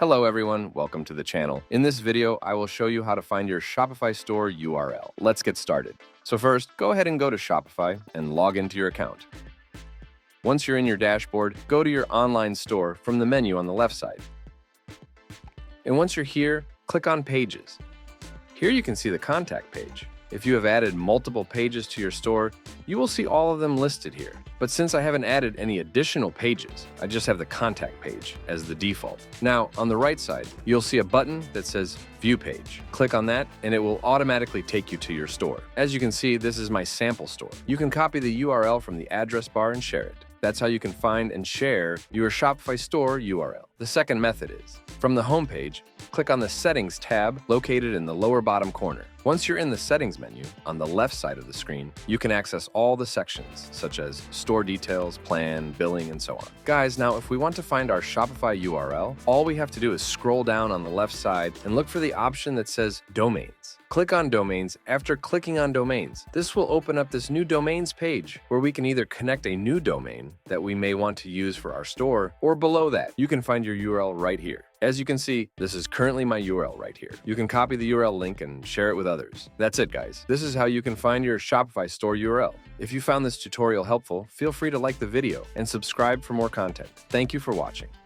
Hello everyone, welcome to the channel. In this video, I will show you how to find your Shopify store URL. Let's get started. So first, go ahead and go to Shopify and log into your account. Once you're in your dashboard, go to your online store from the menu on the left side. And once you're here, click on Pages. Here you can see the contact page. If you have added multiple pages to your store, you will see all of them listed here. But since I haven't added any additional pages, I just have the contact page as the default. Now, on the right side, you'll see a button that says View Page. Click on that, and it will automatically take you to your store. As you can see, this is my sample store. You can copy the URL from the address bar and share it. That's how you can find and share your Shopify store URL. The second method is, from the home page, click on the Settings tab located in the lower bottom corner. Once you're in the Settings menu, on the left side of the screen, you can access all the sections, such as store details, plan, billing, and so on. Guys, now if we want to find our Shopify URL, all we have to do is scroll down on the left side and look for the option that says Domains. Click on Domains. After clicking on Domains, this will open up this new Domains page where we can either connect a new domain that we may want to use for our store, or below that, you can find your URL right here. As you can see, this is currently my URL right here. You can copy the URL link and share it with others. That's it, guys. This is how you can find your Shopify store URL. If you found this tutorial helpful, feel free to like the video and subscribe for more content. Thank you for watching.